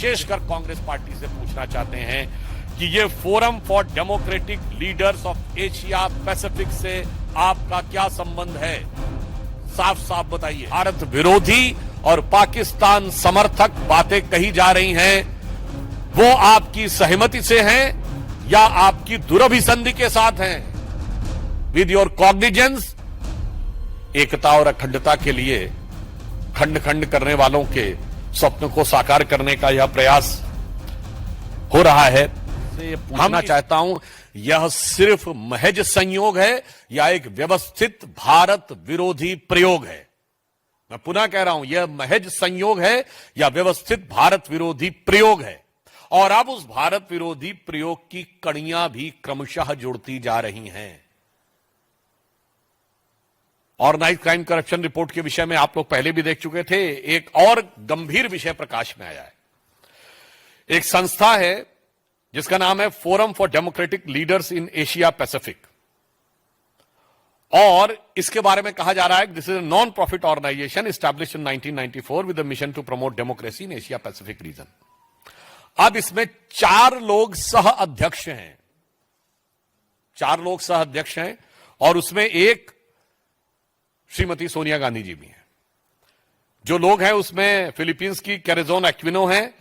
विशेषकर कांग्रेस पार्टी से पूछना चाहते हैं कि ये forum for democratic leaders of Asia Pacific से आपका क्या संबंध है? साफ साफ बताइए। भारत विरोधी और पाकिस्तान समर्थक बातें कही जा रही हैं, वो आपकी सहमति से हैं या आपकी दुरभिसंधि के साथ हैं? विद योर कॉग्निजेंस, एकता और अखंडता के लिए खंड खंड करने वालों के स्वप्न को साकार करने का यह प्रयास हो रहा है। पूछना चाहता हूं, यह सिर्फ महज संयोग है या एक व्यवस्थित भारत विरोधी प्रयोग है? मैं पुनः कह रहा हूं, यह महज संयोग है या व्यवस्थित भारत विरोधी प्रयोग है? और अब उस भारत विरोधी प्रयोग की कड़ियां भी क्रमशः जुड़ती जा रही हैं। ऑर्गेनाइज्ड क्राइम करप्शन रिपोर्ट के विषय में आप लोग पहले भी देख चुके थे। एक और गंभीर विषय प्रकाश में आया है। एक संस्था है जिसका नाम है forum for democratic leaders in Asia Pacific, और इसके बारे में कहा जा रहा है कि this is a non profit organisation established in 1994 with the mission to promote democracy in Asia Pacific region. अब इसमें 4 लोग सह अध्यक्ष हैं, 4 लोग सह अध्यक्ष हैं, और उसमें एक श्रीमती सोनिया गांधी जी भी हैं। जो लोग हैं उसमें फिलीपींस की कैरेजोन एक्विनो हैं,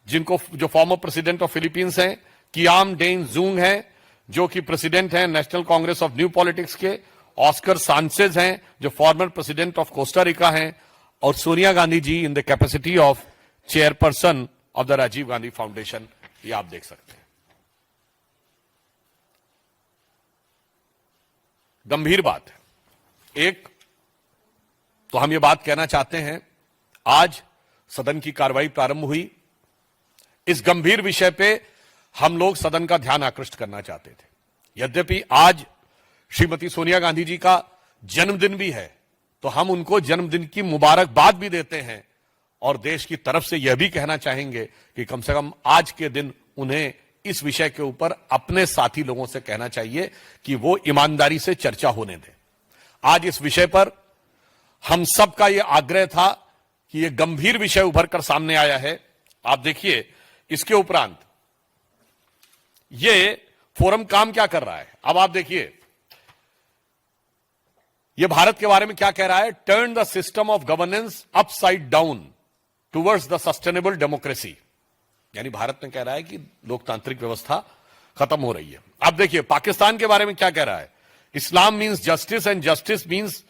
जो फॉर्मर प्रेसिडेंट ऑफ फिलीपींस हैं, कियाम डेन जूंग हैं जो कि प्रेसिडेंट हैं national congress of new politics के, ऑस्कर सांचेज हैं जो former president of Costa Rica हैं, और Sonia Gandhi ji in the capacity of chairperson of the Rajiv Gandhi foundation. ये आप देख सकते हैं। गंभीर बात है। एक तो हम ये बात कहना चाहते हैं, आज सदन की कार्रवाई प्रारंभ हुई। इस गंभीर विषय पे हम लोग सदन का ध्यान आकृष्ट करना चाहते थे। यद्यपि आज श्रीमती सोनिया गांधी जी का जन्मदिन भी है, तो हम उनको जन्मदिन की मुबारकबाद भी देते हैं, और देश की तरफ से यह भी कहना चाहेंगे कि कम से कम आज के दिन उन्हें इस विषय के ऊपर अपने साथी लोगों से कहना चाहिए कि वो ईमानदारी से चर्चा होने दें। आज इस विषय पर हम सबका यह आग्रह था कि यह गंभीर विषय उभर कर सामने आया है। आप देखिए, इसके उपरांत यह फोरम काम क्या कर रहा है। अब आप देखिए, यह भारत के बारे में क्या कह रहा है। Turn the system of governance upside down towards the sustainable democracy, यानी भारत में कह रहा है कि लोकतांत्रिक व्यवस्था खत्म हो रही है। अब देखिए, पाकिस्तान के बारे में क्या कह रहा है। Islam means justice and justice means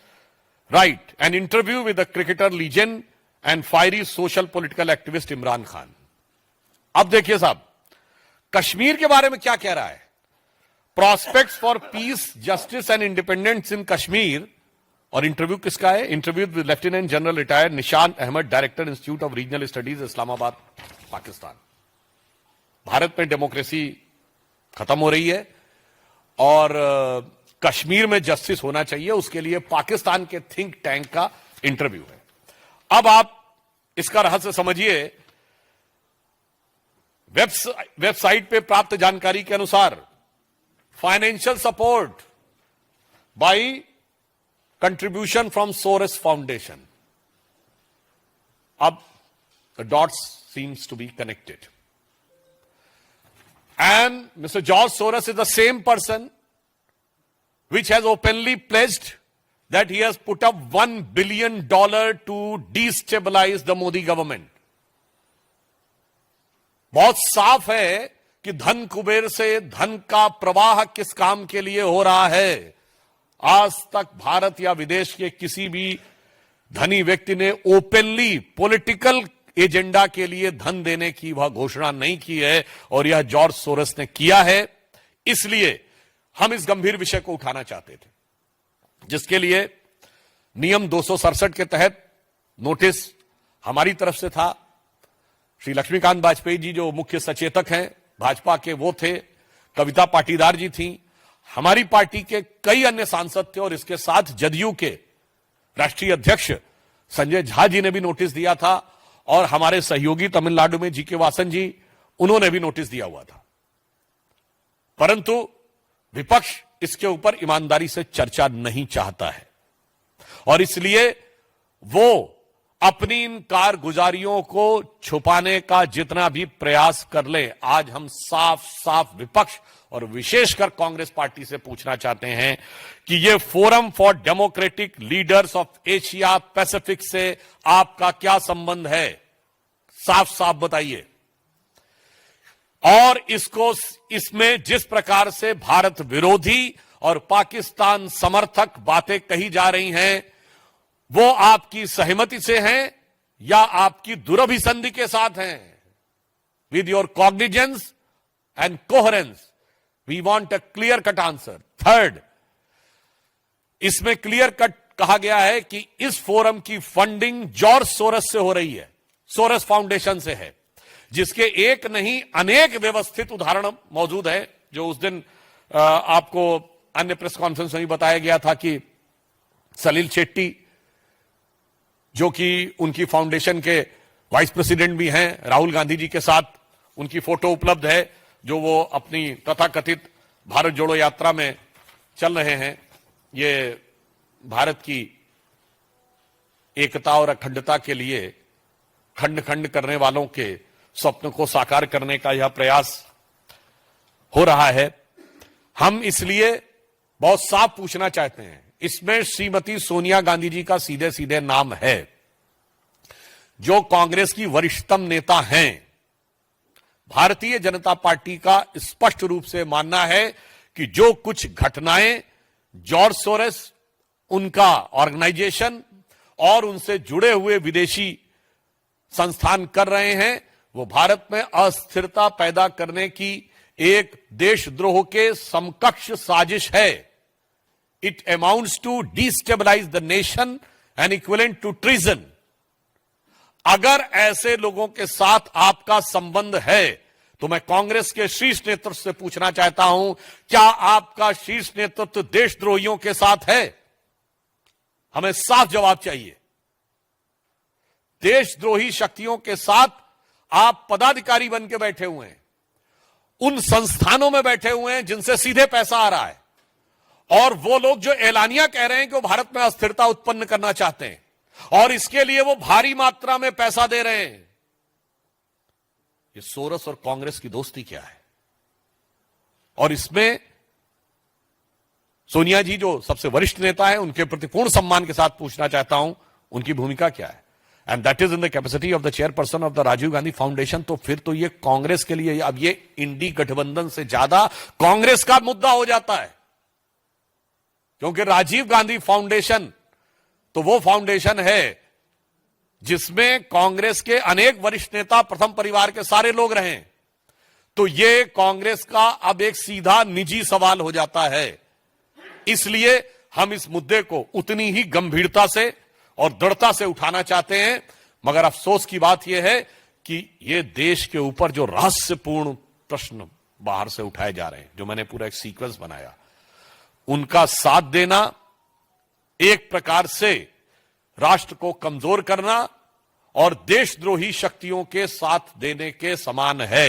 right. An interview with the cricketer legend and fiery social political activist Imran Khan. अब देखिए साहब, कश्मीर के बारे में क्या कह रहा है। Prospects for peace, justice and independence in Kashmir, और इंटरव्यू किसका है। Interview with lieutenant general retired Nishan Ahmad, director institute of regional studies, Islamabad, Pakistan. Bharat में डेमोक्रेसी खत्म हो रही है और कश्मीर में जस्टिस होना चाहिए, उसके लिए पाकिस्तान के थिंक टैंक का इंटरव्यू है। अब आप इसका रहस्य समझिए। वेबसाइट पे प्राप्त जानकारी के अनुसार financial support by contribution from Soros foundation. अब the dots seems to be connected, and mister George Soros is the same person which has openly pledged that he has put up $1 billion to destabilize the Modi government. बहुत साफ है कि धन कुबेर से धन का प्रवाह किस काम के लिए हो रहा है। आज तक भारत या विदेश के किसी भी धनी व्यक्ति ने ओपनली पॉलिटिकल एजेंडा के लिए धन देने की वह घोषणा नहीं की है, और यह जॉर्ज सोरस ने किया है। इसलिए हम इस गंभीर विषय को उठाना चाहते थे, जिसके लिए नियम 267 के तहत नोटिस हमारी तरफ से था। श्री लक्ष्मीकांत वाजपेयी जी जो मुख्य सचेतक हैं भाजपा के, वो थे। कविता पाटीदार जी थी। हमारी पार्टी के कई अन्य सांसद थे, और इसके साथ जदयू के राष्ट्रीय अध्यक्ष संजय झा जी ने भी नोटिस दिया था, और हमारे सहयोगी तमिलनाडु में जी के वासन जी, उन्होंने भी नोटिस दिया हुआ था। परंतु विपक्ष इसके ऊपर ईमानदारी से चर्चा नहीं चाहता है, और इसलिए वो अपनी इन कारगुजारियों को छुपाने का जितना भी प्रयास कर ले, आज हम साफ साफ विपक्ष और विशेषकर कांग्रेस पार्टी से पूछना चाहते हैं कि ये forum for democratic leaders of Asia Pacific से आपका क्या संबंध है? साफ साफ बताइए। और इसमें जिस प्रकार से भारत विरोधी और पाकिस्तान समर्थक बातें कही जा रही हैं, वो आपकी सहमति से हैं या आपकी दुरभिसंधि के साथ हैं? With your cognizance and coherence we want a clear cut answer. Third, इसमें क्लियर कट कहा गया है कि इस फोरम की फंडिंग जॉर्ज सोरस से हो रही है, सोरस फाउंडेशन से है, जिसके एक नहीं अनेक व्यवस्थित उदाहरण मौजूद है। जो उस दिन आपको अन्य प्रेस कॉन्फ्रेंस में भी बताया गया था कि सलील शेट्टी, जो कि उनकी फाउंडेशन के वाइस प्रेसिडेंट भी हैं, राहुल गांधी जी के साथ उनकी फोटो उपलब्ध है, जो वो अपनी तथाकथित भारत जोड़ो यात्रा में चल रहे हैं। ये भारत की एकता और अखंडता के लिए खंड खंड करने वालों के स्वप्न को साकार करने का यह प्रयास हो रहा है। हम इसलिए बहुत साफ पूछना चाहते हैं, इसमें श्रीमती सोनिया गांधी जी का सीधे सीधे नाम है, जो कांग्रेस की वरिष्ठतम नेता हैं। भारतीय जनता पार्टी का स्पष्ट रूप से मानना है कि जो कुछ घटनाएं जॉर्ज सोरेस, उनका ऑर्गेनाइजेशन और उनसे जुड़े हुए विदेशी संस्थान कर रहे हैं, वो भारत में अस्थिरता पैदा करने की एक देशद्रोह के समकक्ष साजिश है। It amounts to destabilise the nation and equivalent to treason. अगर ऐसे लोगों के साथ आपका संबंध है तो मैं कांग्रेस के शीर्ष नेतृत्व से पूछना चाहता हूं, क्या आपका शीर्ष नेतृत्व देशद्रोहियों के साथ है? हमें साफ जवाब चाहिए। देशद्रोही शक्तियों के साथ आप पदाधिकारी बन के बैठे हुए हैं, उन संस्थानों में बैठे हुए हैं जिनसे सीधे पैसा आ रहा है, और वो लोग जो एलानिया कह रहे हैं कि वो भारत में अस्थिरता उत्पन्न करना चाहते हैं और इसके लिए वो भारी मात्रा में पैसा दे रहे हैं। ये सोरस और कांग्रेस की दोस्ती क्या है? और इसमें सोनिया जी, जो सबसे वरिष्ठ नेता है, उनके प्रति पूर्ण सम्मान के साथ पूछना चाहता हूं, उनकी भूमिका क्या है? And that is in the capacity of the chairperson of the Rajiv Gandhi foundation. तो फिर तो ये कांग्रेस के लिए अब ये इंडी गठबंधन से ज्यादा कांग्रेस का मुद्दा हो जाता है, क्योंकि राजीव गांधी फाउंडेशन तो वो फाउंडेशन है जिसमें कांग्रेस के अनेक वरिष्ठ नेता प्रथम परिवार के सारे लोग रहे। तो ये कांग्रेस का अब एक सीधा निजी सवाल हो जाता है। इसलिए हम इस मुद्दे को उतनी ही गंभीरता से और दृढ़ता से उठाना चाहते हैं, मगर अफसोस की बात यह है कि ये देश के ऊपर जो रहस्यपूर्ण प्रश्न बाहर से उठाए जा रहे हैं, जो मैंने पूरा एक सीक्वेंस बनाया, उनका साथ देना एक प्रकार से राष्ट्र को कमजोर करना और देशद्रोही शक्तियों के साथ देने के समान है।